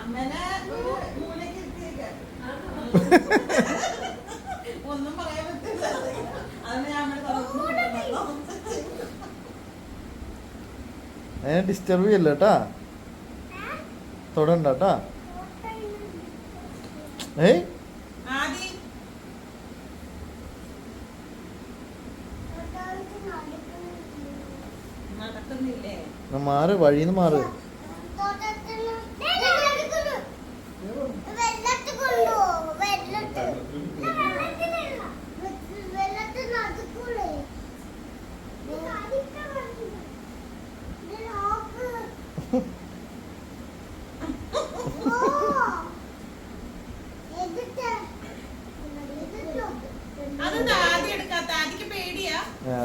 അങ്ങനെ മൂലക്ക് ഒന്നും പറയാൻ പറ്റില്ല. അതിന് ഞാൻ അതിനെ ഡിസ്റ്റർബ് ചെയ്യല്ല കേട്ടാ, തൊടണ്ട കേട്ടാ. ഏയ് നടക്കുന്നില്ലേ? മാറ്, വഴിന്ന് മാറ്.